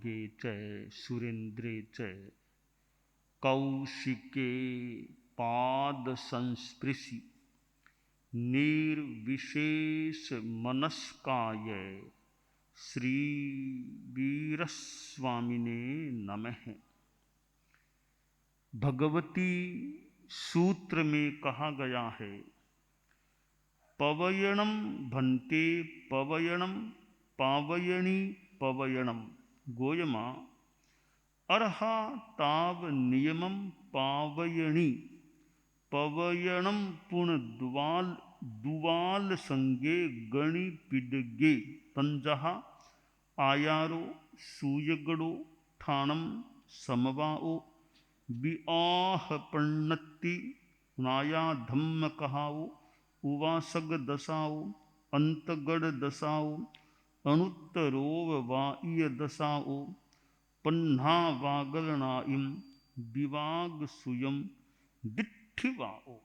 मार्गे च सुरेन्द्रे च कौशिके पाद संस्पृशि निर्विशेष मनस्काय श्री वीरस्वामिने नमः। भगवती सूत्र में कहा गया है, पवयणम भन्ते पवयणम पावयणी पवयणम गोयमा अर्हा ताव नियमम पावयणी पवयणम पुण दुवाल संगे गणि पिडगे पंजहा आयारो सूयगड़ो ठाणम समवाओ विआह पन्नति नाया धम्म कहाओ उवासग दसाओ अंतगढ़ दसाओ अणुत्तरोव वाइय दसाओ पन्हा वागलनाइम विवाग सुयम दिठिवाओ।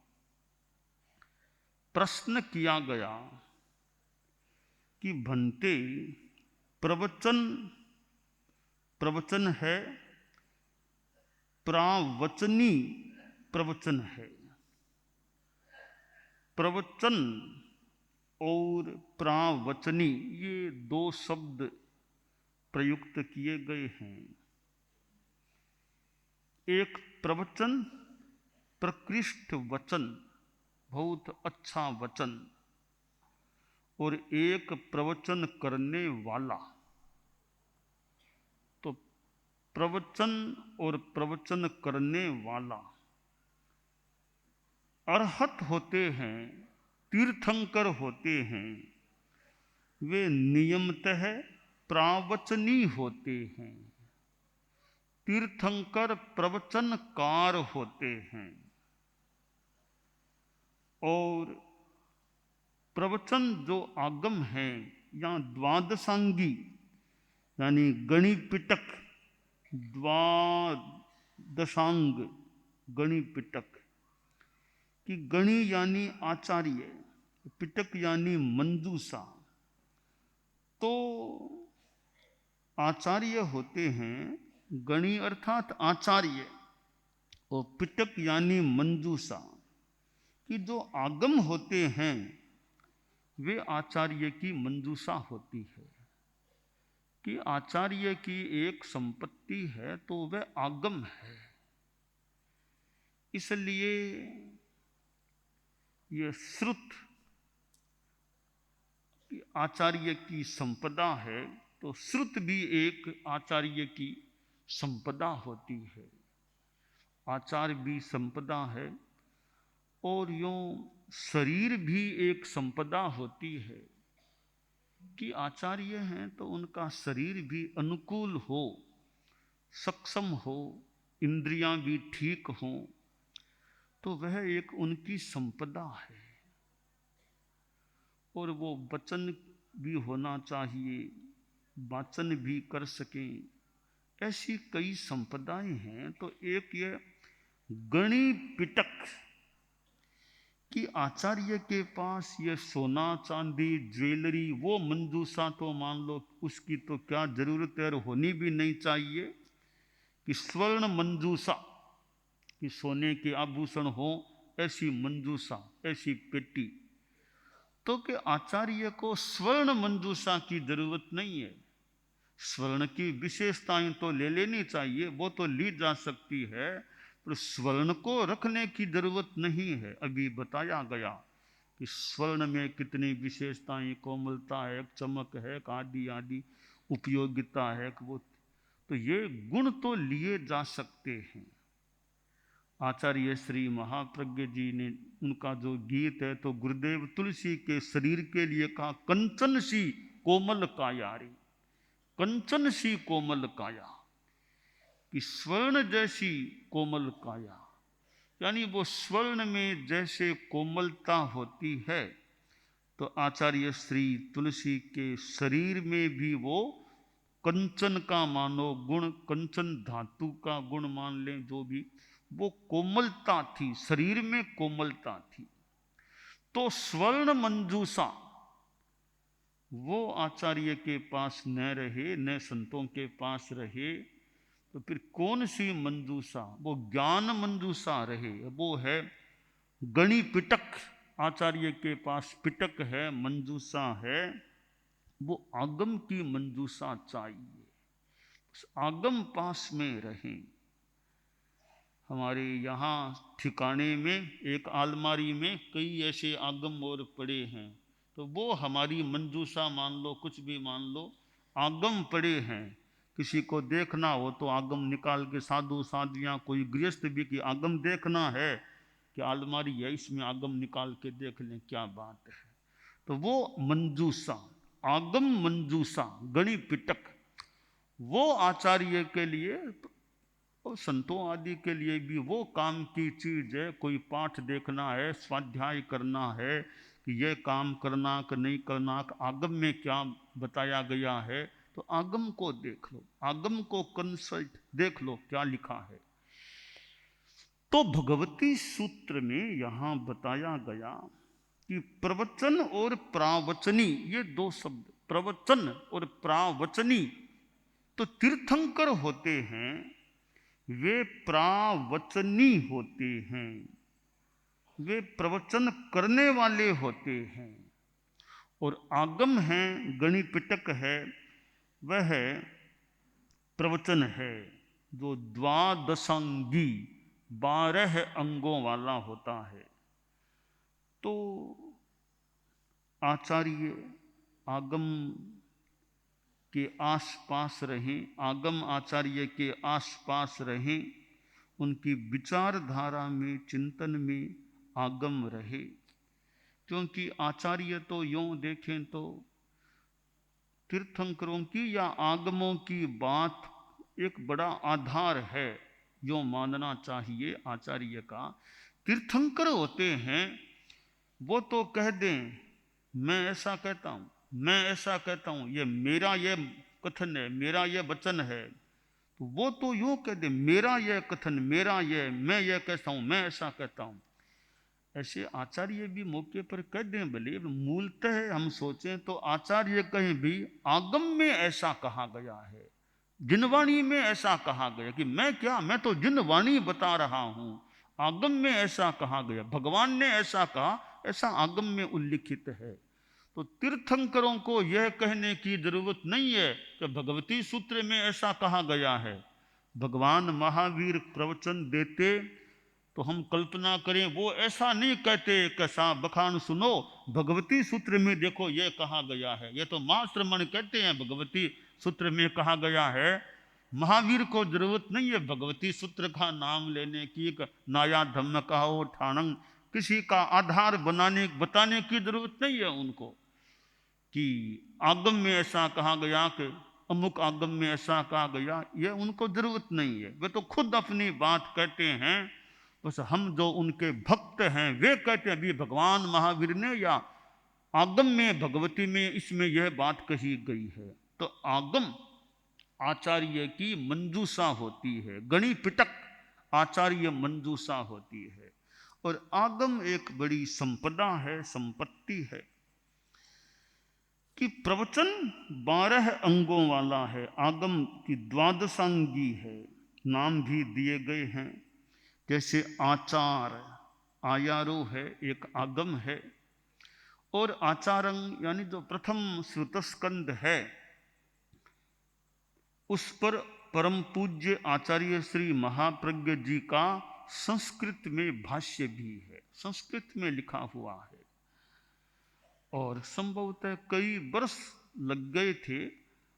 प्रश्न किया गया कि भन्ते प्रवचन है, प्रावचनी प्रवचन है। प्रवचन और प्रावचनी ये दो शब्द प्रयुक्त किए गए हैं। एक प्रवचन प्रकृष्ट वचन, बहुत अच्छा वचन, और एक प्रवचन करने वाला। तो प्रवचन और प्रवचन करने वाला अरहत होते हैं, तीर्थंकर होते हैं, वे नियमतः प्रावचनी होते हैं। तीर्थंकर प्रवचनकार होते हैं और प्रवचन जो आगम है या द्वादशांगी यानी गणिपिटक, द्वादशांग गणिपिटक कि गणि यानी आचार्य, पिटक यानी मंजूषा। तो आचार्य होते हैं गणि अर्थात आचार्य, और पिटक यानी मंजूषा, कि जो आगम होते हैं वे आचार्य की मंजूषा होती है। कि आचार्य की एक संपत्ति है तो वह आगम है। इसलिए यह श्रुत आचार्य की संपदा है, तो श्रुत भी एक आचार्य की संपदा होती है। आचार्य भी संपदा है और यूं शरीर भी एक संपदा होती है कि आचार्य हैं तो उनका शरीर भी अनुकूल हो, सक्षम हो, इंद्रियां भी ठीक हों, तो वह एक उनकी संपदा है। और वो वचन भी होना चाहिए, वाचन भी कर सकें, ऐसी कई संपदाएं हैं। तो एक ये गणि पिटक कि आचार्य के पास ये सोना चांदी ज्वेलरी, वो मंजूषा तो मान लो उसकी तो क्या जरूरत है और होनी भी नहीं चाहिए, कि स्वर्ण मंजूषा, कि सोने के आभूषण हो, ऐसी मंजूषा, ऐसी पेटी। तो कि आचार्य को स्वर्ण मंजूषा की जरूरत नहीं है। स्वर्ण की विशेषताएं तो ले लेनी चाहिए, वो तो ली जा सकती है, पर स्वर्ण को रखने की जरूरत नहीं है। अभी बताया गया कि स्वर्ण में कितनी विशेषताएं, कोमलता है, चमक है, आदि आदि उपयोगिता है, वो तो ये गुण तो लिए जा सकते हैं। आचार्य श्री महाप्रज्ञ जी ने उनका जो गीत है तो गुरुदेव तुलसी के शरीर के लिए कहा, कंचन सी कोमल काया रे, कंचन सी कोमल काया, कि स्वर्ण जैसी कोमल काया, यानी वो स्वर्ण में जैसे कोमलता होती है, तो आचार्य श्री तुलसी के शरीर में भी वो कंचन का मानो गुण, कंचन धातु का गुण मान लें, जो भी वो कोमलता थी, शरीर में कोमलता थी। तो स्वर्ण मंजूषा वो आचार्य के पास न रहे, न संतों के पास रहे, तो फिर कौन सी मंजूषा, वो ज्ञान मंजूषा रहे? वो है गणि पिटक। आचार्य के पास पिटक है, मंजूषा है, वो आगम की मंजूषा चाहिए, उस आगम पास में रहें। हमारे यहाँ ठिकाने में एक अलमारी में कई ऐसे आगम और पड़े हैं, तो वो हमारी मंजूषा मान लो, कुछ भी मान लो, आगम पड़े हैं। किसी को देखना हो तो आगम निकाल के, साधु साध्वियाँ कोई गृहस्थ भी कि आगम देखना है कि अलमारी है, इसमें आगम निकाल के देख लें, क्या बात है। तो वो मंजूषा, आगम मंजूषा, गणि पिटक, वो आचार्य के लिए और संतों आदि के लिए भी वो काम की चीज है। कोई पाठ देखना है, स्वाध्याय करना है कि ये काम करना कि नहीं करना, आगम में क्या बताया गया है, तो आगम को देख लो, आगम को कंसल्ट देख लो क्या लिखा है। तो भगवती सूत्र में यहां बताया गया कि प्रवचन और प्रावचनी, ये दो शब्द, प्रवचन और प्रावचनी, तो तीर्थंकर होते हैं, वे प्रावचनी होते हैं, वे प्रवचन करने वाले होते हैं। और आगम है, गणिपिटक है, वह प्रवचन है जो द्वादशांगी, 12 अंगों वाला होता है। तो आचार्य आगम के आसपास रहें, आगम आचार्य के आसपास रहें, उनकी विचारधारा में, चिंतन में आगम रहे। क्योंकि आचार्य तो यूं देखें तो तीर्थंकरों की या आगमों की बात एक बड़ा आधार है, यूं मानना चाहिए आचार्य का। तीर्थंकर होते हैं, वो तो कह दें मैं ऐसा कहता हूं, मैं ऐसा कहता हूं, ये मेरा ये कथन है, मेरा ये वचन है, तो वो तो यूं कह दे मेरा ये कथन, मेरा ये, मैं ये कहता हूं, मैं ऐसा कहता हूं। ऐसे आचार्य भी मौके पर कह दें भले, मूलतः हम सोचें तो आचार्य कहीं भी आगम में ऐसा कहा गया है, जिनवाणी में ऐसा कहा गया कि मैं क्या, मैं तो जिनवाणी बता रहा हूं, आगम में ऐसा कहा गया, भगवान ने ऐसा कहा, ऐसा आगम में उल्लिखित है। तो तीर्थंकरों को यह कहने की जरूरत नहीं है कि भगवती सूत्र में ऐसा कहा गया है। भगवान महावीर प्रवचन देते तो हम कल्पना करें वो ऐसा नहीं कहते कि साहब बखान सुनो, भगवती सूत्र में देखो ये कहा गया है, ये तो महाश्रमण कहते हैं भगवती सूत्र में कहा गया है। महावीर को जरूरत नहीं है भगवती सूत्र का नाम लेने की, नाया धम्म कहो ठाणंग, किसी का आधार बताने की जरूरत नहीं है उनको कि आगम में ऐसा कहा गया कि अमुक आगम में ऐसा कहा गया, ये उनको जरूरत नहीं है। वे तो खुद अपनी बात कहते हैं, बस हम जो उनके भक्त हैं वे कहते हैं भी भगवान महावीर ने या आगम में, भगवती में, इसमें यह बात कही गई है। तो आगम आचार्य की मंजूषा होती है, गणि पिटक आचार्य मंजूषा होती है। और आगम एक बड़ी संपदा है, संपत्ति है कि प्रवचन 12 अंगों वाला है, आगम की द्वादशांगी है, नाम भी दिए गए हैं। जैसे आचार, आयारो है, एक आगम है, और आचारंग यानी जो प्रथम श्रुतस्कंद है, उस पर परम पूज्य आचार्य श्री महाप्रज्ञ जी का संस्कृत में भाष्य भी है, संस्कृत में लिखा हुआ है। और संभवतः कई वर्ष लग गए थे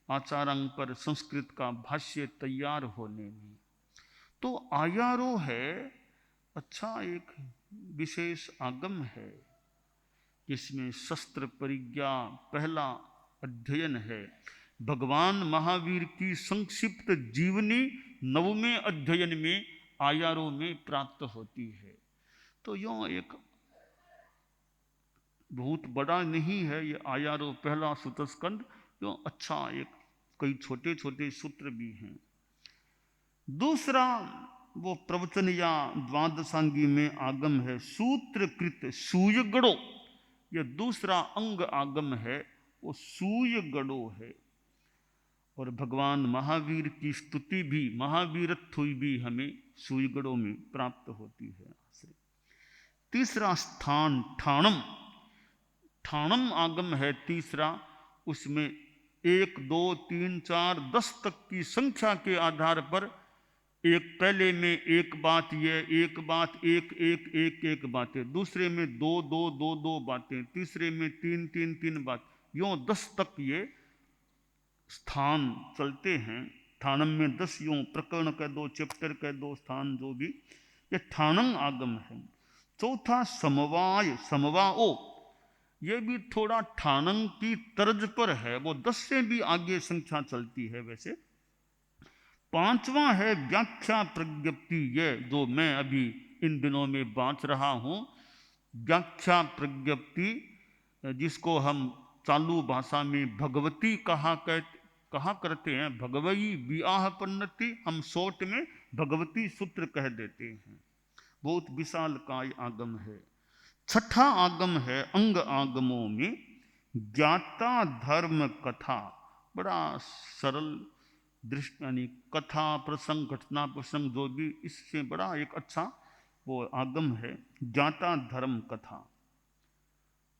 आचारंग पर संस्कृत का भाष्य तैयार होने में। तो आयारो है, अच्छा एक विशेष आगम है, जिसमें शस्त्र परिज्ञा पहला अध्ययन है। भगवान महावीर की संक्षिप्त जीवनी 9वें अध्ययन में आयारो में प्राप्त होती है। तो यूं एक बहुत बड़ा नहीं है ये आयारो पहला सूत्रस्कंद, यूं अच्छा एक कई छोटे छोटे सूत्र भी हैं। दूसरा वो प्रवचन या द्वादशांगी में आगम है सूत्रकृत सूयगणो, ये दूसरा अंग आगम है, वो सूय गड़ो है। और भगवान महावीर की स्तुति भी, महावीरत्व भी हमें सूयगढ़ों में प्राप्त होती है। तीसरा स्थान ठाणम, ठाणम आगम है तीसरा। उसमें 1, 2, 3, 4, 10 तक की संख्या के आधार पर एक पहले में एक बात, ये एक बात, एक एक एक एक बातें, दूसरे में 2 2 2 2 बातें, तीसरे में 3 3 3 बात, यूं 10 तक ये स्थान चलते हैं। ठाणम में 10 यूं प्रकरण कह दो, चैप्टर कह दो, स्थान जो भी, ये ठाणम आगम है। चौथा समवाय, समवाओ, ये भी थोड़ा ठाणम की तर्ज पर है, वो 10 से भी आगे संख्या चलती है वैसे। पांचवा है व्याख्या प्रज्ञप्ति, ये जो मैं अभी इन दिनों में बांच रहा हूं, व्याख्या प्रज्ञप्ति, जिसको हम चालू भाषा में भगवती कहा करते हैं, भगवई विआह पन्नति, हम शॉर्ट में भगवती सूत्र कह देते हैं। बहुत विशाल काय आगम है। छठा आगम है अंग आगमों में ज्ञाता धर्म कथा, बड़ा सरल दृष्टि, यानी कथा प्रसंग, घटना प्रसंग जो भी, इससे बड़ा एक अच्छा वो आगम है, ज्ञाता धर्म कथा।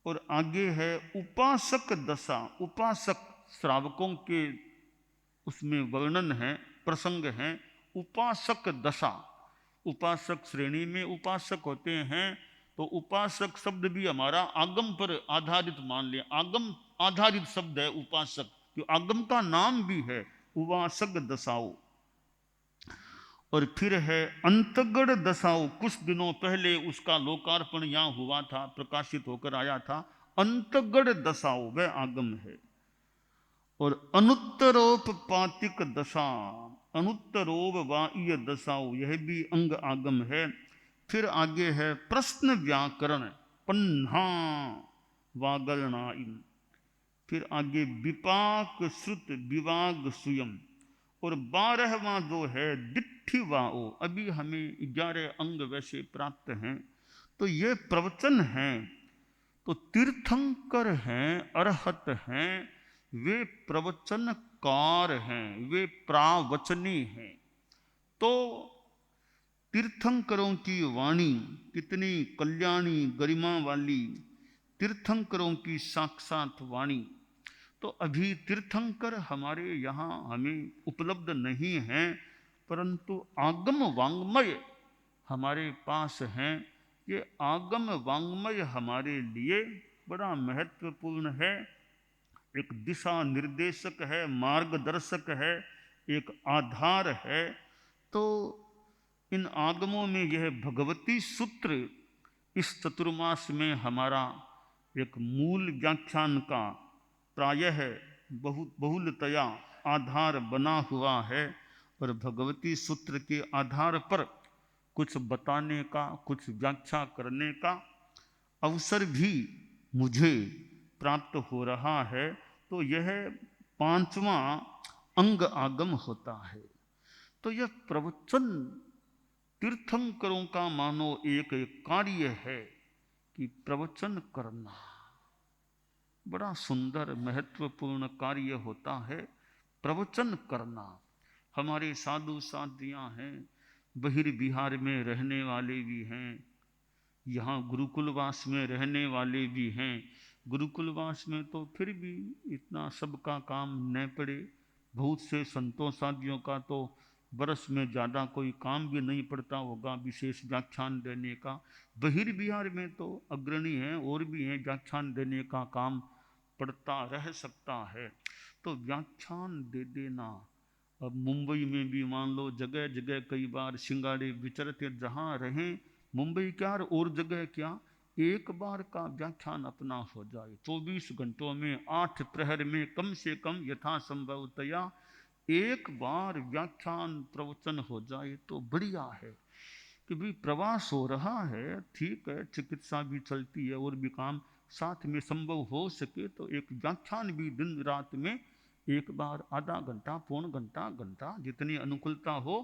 और आगे है उपासक दशा, उपासक श्रावकों के उसमें वर्णन है, प्रसंग है। उपासक दशा, उपासक श्रेणी में उपासक होते हैं, तो उपासक शब्द भी हमारा आगम पर आधारित मान लिया, आगम आधारित शब्द है उपासक, जो आगम का नाम भी है, उपासक दशाओं। और फिर है अंतगढ़ दशाओं, कुछ दिनों पहले उसका लोकार्पण यहाँ हुआ था, प्रकाशित होकर आया था। अंतगढ़ दशाओं वह आगम है। और अनुत्तरोपपातिक दशा, अनुत्तरोव वाह्य दशाओं, यह भी अंग आगम है। फिर आगे है प्रश्न व्याकरण, पन्हा वागरणाइम। फिर आगे विपाक श्रुत विवाग सुयम। और 12वां जो है दिट्ठिवाओ, अभी हमें 11 अंग वैसे प्राप्त हैं। तो ये प्रवचन हैं, तो तीर्थंकर हैं, अरहत हैं, वे प्रवचनकार हैं, वे प्रावचनी हैं। तो तीर्थंकरों की वाणी कितनी कल्याणी गरिमा वाली, तीर्थंकरों की साक्षात वाणी। तो अभी तीर्थंकर हमारे यहाँ हमें उपलब्ध नहीं हैं, परंतु आगम वांग्मय हमारे पास हैं। ये आगम वांग्मय हमारे लिए बड़ा महत्वपूर्ण है, एक दिशा निर्देशक है, मार्गदर्शक है, एक आधार है। तो इन आगमों में यह भगवती सूत्र इस चतुर्मास में हमारा एक मूल व्याख्यान का प्रायः बहुलतया आधार बना हुआ है। और भगवती सूत्र के आधार पर कुछ बताने का, कुछ व्याख्या करने का अवसर भी मुझे प्राप्त हो रहा है। तो यह 5वां अंग आगम होता है। तो यह प्रवचन तीर्थंकरों का मानो एक कार्य है कि प्रवचन करना बड़ा सुंदर महत्वपूर्ण कार्य होता है। प्रवचन करना, हमारे साधु साधियाँ हैं, बहिर्बिहार में रहने वाले भी हैं, यहाँ गुरुकुलवास में रहने वाले भी हैं। गुरुकुलवास में तो फिर भी इतना सबका काम न पड़े, बहुत से संतों साधियों का तो बरस में ज़्यादा कोई काम भी नहीं पड़ता होगा विशेष व्याख्यान देने का। बहिर्बिहार में तो अग्रणी हैं और भी हैं, व्याख्यान देने का काम पड़ता रह सकता है, तो व्याख्यान दे देना। अब मुंबई में भी मान लो जगह जगह कई बार सिंगाड़े विचरते, जहाँ रहें, मुंबई क्या और जगह क्या, एक बार का व्याख्यान अपना हो जाए, 24 घंटों में 8 प्रहर में कम से कम यथासंभवतया एक बार व्याख्यान प्रवचन हो जाए तो बढ़िया है। कि भी प्रवास हो रहा है, ठीक है, चिकित्सा भी चलती है और भी काम साथ में संभव हो सके तो एक व्याख्यान भी दिन रात में एक बार आधा घंटा, पौन घंटा, घंटा, जितनी अनुकूलता हो,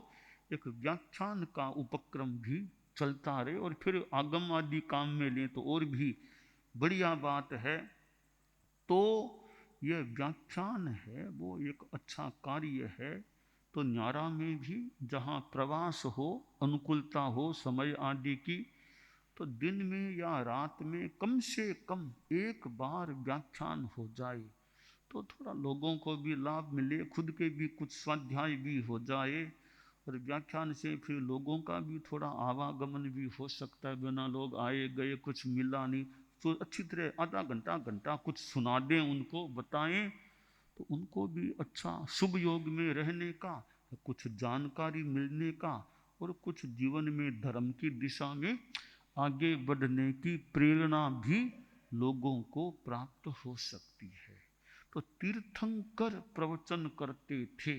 एक व्याख्यान का उपक्रम भी चलता रहे। और फिर आगम आदि काम में लें तो और भी बढ़िया बात है। तो ये व्याख्यान है वो एक अच्छा कार्य है। तो न्यारा में भी जहाँ प्रवास हो, अनुकूलता हो समय आदि की, तो दिन में या रात में कम से कम एक बार व्याख्यान हो जाए तो थोड़ा लोगों को भी लाभ मिले, खुद के भी कुछ स्वाध्याय भी हो जाए, और व्याख्यान से फिर लोगों का भी थोड़ा आवागमन भी हो सकता है। बिना लोग आए गए कुछ मिला नहीं, तो अच्छी तरह आधा घंटा घंटा कुछ सुना दें, उनको बताएं, तो उनको भी अच्छा शुभ योग में रहने का, कुछ जानकारी मिलने का, और कुछ जीवन में धर्म की दिशा में आगे बढ़ने की प्रेरणा भी लोगों को प्राप्त हो सकती है। तो तीर्थंकर प्रवचन करते थे,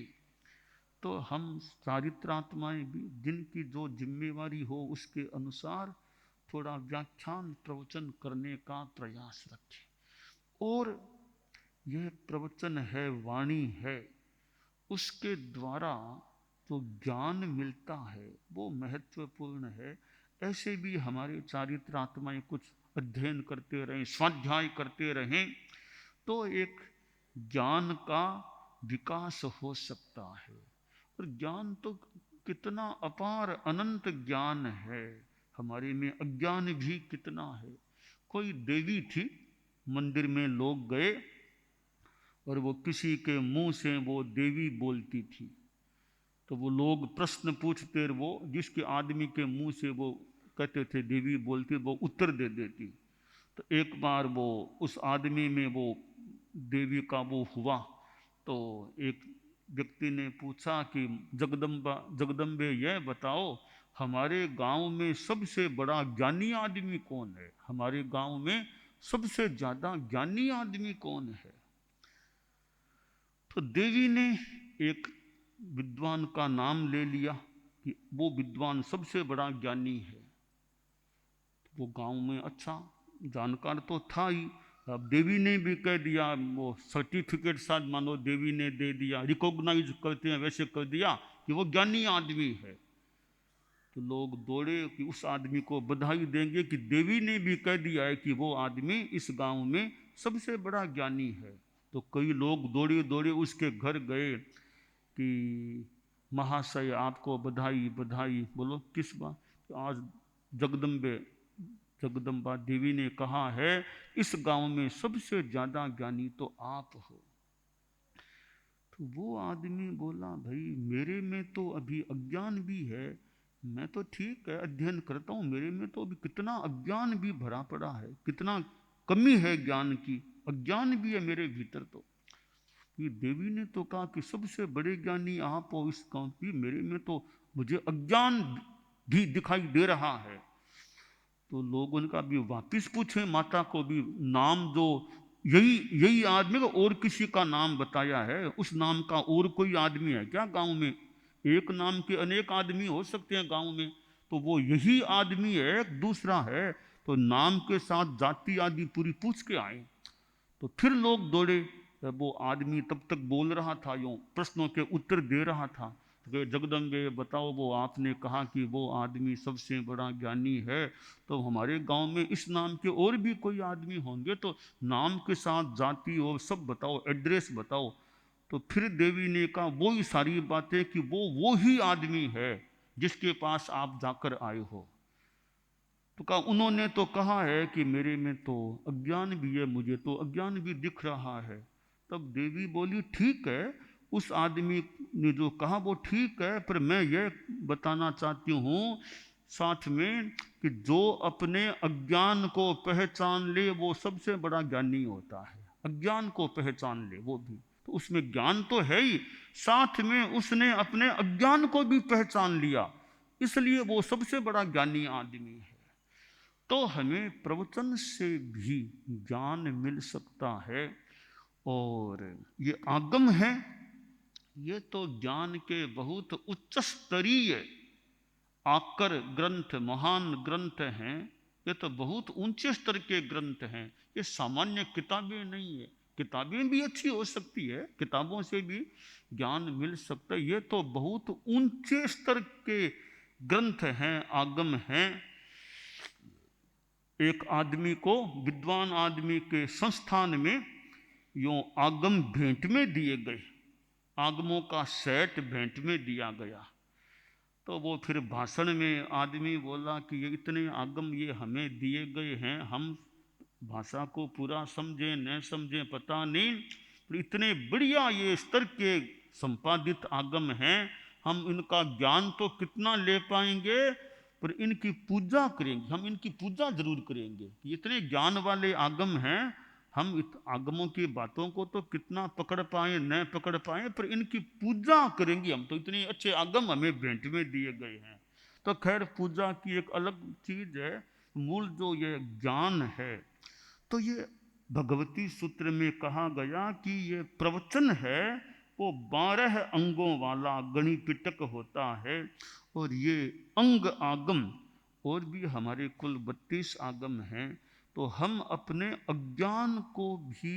तो हम चारित्रात्माएं भी जिनकी जो जिम्मेवारी हो उसके अनुसार थोड़ा व्याख्यान प्रवचन करने का प्रयास रखें। और यह प्रवचन है, वाणी है, उसके द्वारा जो ज्ञान मिलता है वो महत्वपूर्ण है। ऐसे भी हमारे चारित्रात्माएं कुछ अध्ययन करते रहें, स्वाध्याय करते रहें, तो एक ज्ञान का विकास हो सकता है। और ज्ञान तो कितना अपार अनंत ज्ञान है, हमारे में अज्ञान भी कितना है। कोई देवी थी, मंदिर में लोग गए और वो किसी के मुंह से वो देवी बोलती थी, तो वो लोग प्रश्न पूछते, वो जिसके आदमी के मुंह से वो कहते थे देवी बोलती, वो उत्तर दे देती। तो एक बार वो उस आदमी में वो देवी का वो हुआ, तो एक व्यक्ति ने पूछा कि जगदम्बे यह बताओ, हमारे गांव में सबसे बड़ा ज्ञानी आदमी कौन है, हमारे गांव में सबसे ज्यादा ज्ञानी आदमी कौन है। तो देवी ने एक विद्वान का नाम ले लिया कि वो विद्वान सबसे बड़ा ज्ञानी है। वो गांव में अच्छा जानकार तो था ही, अब देवी ने भी कह दिया, वो सर्टिफिकेट साथ मानो देवी ने दे दिया, रिकॉग्नाइज करते हैं वैसे कर दिया कि वो ज्ञानी आदमी है। तो लोग दौड़े कि उस आदमी को बधाई देंगे कि देवी ने भी कह दिया है कि वो आदमी इस गांव में सबसे बड़ा ज्ञानी है। तो कई लोग दौड़े दौड़े उसके घर गए कि महाशय आपको बधाई बधाई। बोलो किस बात? तो आज जगदम्बा देवी ने कहा है इस गांव में सबसे ज्यादा ज्ञानी तो आप हो। तो वो आदमी बोला, भाई मेरे में तो अभी अज्ञान भी है, मैं तो ठीक है अध्ययन करता हूँ, मेरे में तो अभी कितना अज्ञान भी भरा पड़ा है, कितना कमी है ज्ञान की, अज्ञान भी है मेरे भीतर। तो ये देवी ने तो कहा कि सबसे बड़े ज्ञानी आप हो इस गांव की, मेरे में तो मुझे अज्ञान भी दिखाई दे रहा है। तो लोग उनका भी वापिस पूछे माता को भी, नाम जो यही आदमी का और किसी का नाम बताया है, उस नाम का और कोई आदमी है क्या गांव में? एक नाम के अनेक आदमी हो सकते हैं गांव में, तो वो यही आदमी है, दूसरा है? तो नाम के साथ जाति आदि पूरी पूछ के आए। तो फिर लोग दौड़े, वो आदमी तब तक बोल रहा था, यूं प्रश्नों के उत्तर दे रहा था। तो जगदम्बे बताओ, वो आपने कहा कि वो आदमी सबसे बड़ा ज्ञानी है, तो हमारे गांव में इस नाम के और भी कोई आदमी होंगे, तो नाम के साथ जाति और सब बताओ, एड्रेस बताओ। तो फिर देवी ने कहा वही सारी बातें कि वो ही आदमी है जिसके पास आप जाकर आए हो। तो कहा उन्होंने तो कहा है कि मेरे में तो अज्ञान भी है, मुझे तो अज्ञान भी दिख रहा है। तब देवी बोली ठीक है, उस आदमी ने जो कहा वो ठीक है, पर मैं ये बताना चाहती हूँ साथ में कि जो अपने अज्ञान को पहचान ले वो सबसे बड़ा ज्ञानी होता है। अज्ञान को पहचान ले वो भी, तो उसमें ज्ञान तो है ही, साथ में उसने अपने अज्ञान को भी पहचान लिया, इसलिए वो सबसे बड़ा ज्ञानी आदमी है। तो हमें प्रवचन से भी ज्ञान मिल सकता है। और ये आगम है, ये तो ज्ञान के बहुत उच्च स्तरीय आकर ग्रंथ, महान ग्रंथ हैं। ये तो बहुत ऊंचे स्तर के ग्रंथ हैं, ये सामान्य किताबें नहीं है। किताबें भी अच्छी हो सकती है, किताबों से भी ज्ञान मिल सकता है, ये तो बहुत ऊंचे स्तर के ग्रंथ हैं, आगम हैं। एक आदमी को, विद्वान आदमी के संस्थान में यों आगम भेंट में दिए गए, आगमों का सेट भेंट में दिया गया। तो वो फिर भाषण में आदमी बोला कि ये इतने आगम ये हमें दिए गए हैं, हम भाषा को पूरा समझें न समझें पता नहीं, पर इतने बढ़िया ये स्तर के संपादित आगम हैं, हम इनका ज्ञान तो कितना ले पाएंगे, पर इनकी पूजा करेंगे, हम इनकी पूजा जरूर करेंगे। इतने ज्ञान वाले आगम हैं, हम इत आगमों की बातों को तो कितना पकड़ पाए न पकड़ पाए, पर इनकी पूजा करेंगे हम, तो इतने अच्छे आगम हमें भेंट में दिए गए हैं। तो खैर पूजा की एक अलग चीज है, मूल जो ये ज्ञान है, तो ये भगवती सूत्र में कहा गया कि ये प्रवचन है वो 12 अंगों वाला गणिपिटक होता है, और ये अंग आगम और भी हमारे कुल 32 आगम हैं। तो हम अपने अज्ञान को भी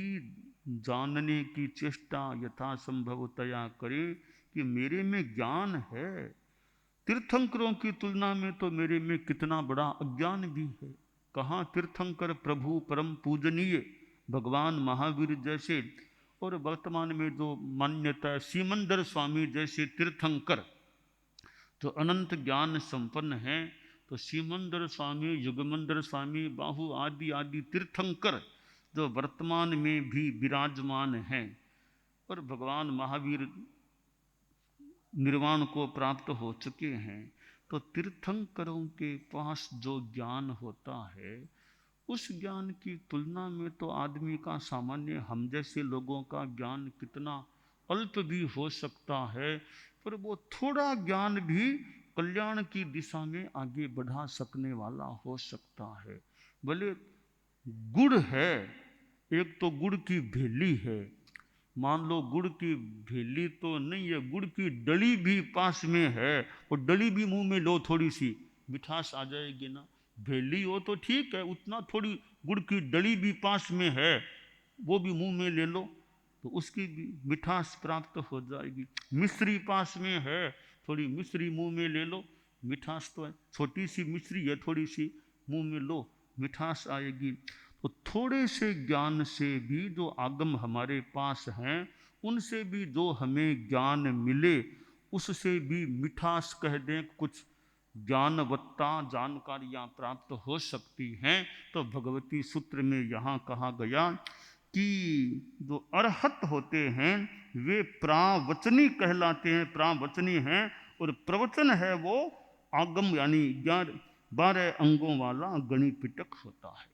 जानने की चेष्टा यथासंभवतया करें कि मेरे में ज्ञान है। तीर्थंकरों की तुलना में तो मेरे में कितना बड़ा अज्ञान भी है। कहाँ तीर्थंकर प्रभु परम पूजनीय भगवान महावीर जैसे, और वर्तमान में जो मान्यता है सीमंदर स्वामी जैसे तीर्थंकर जो अनंत ज्ञान संपन्न हैं, तो सीमंदर स्वामी, युगमंदर स्वामी, बाहु आदि आदि तीर्थंकर जो वर्तमान में भी विराजमान हैं, और भगवान महावीर निर्वाण को प्राप्त हो चुके हैं। तो तीर्थंकरों के पास जो ज्ञान होता है, उस ज्ञान की तुलना में तो आदमी का सामान्य हम जैसे लोगों का ज्ञान कितना अल्प भी हो सकता है, पर वो थोड़ा ज्ञान भी कल्याण की दिशा में आगे बढ़ा सकने वाला हो सकता है। भले गुड़ है, एक तो गुड़ की भेली है, मान लो गुड़ की भेली तो नहीं है, गुड़ की डली भी पास में है, और डली भी मुंह में लो थोड़ी सी मिठास आ जाएगी ना। भेली हो तो ठीक है, उतना थोड़ी गुड़ की डली भी पास में है, वो भी मुंह में ले लो तो उसकी भी मिठास प्राप्त हो जाएगी। मिश्री पास में है, थोड़ी मिश्री मुंह में ले लो, मिठास तो है, छोटी सी मिश्री है, थोड़ी सी मुंह में लो, मिठास आएगी। तो थोड़े से ज्ञान से भी जो आगम हमारे पास हैं, उनसे भी जो हमें ज्ञान मिले, उससे भी मिठास कह दें, कुछ ज्ञानवत्ता जानकारियाँ प्राप्त हो सकती हैं। तो भगवती सूत्र में यहाँ कहा गया कि जो अरहत होते हैं वे प्रावचनी कहलाते हैं, प्रावचनी हैं, और प्रवचन है वो आगम यानी 12 अंगों वाला गणिपिटक होता है।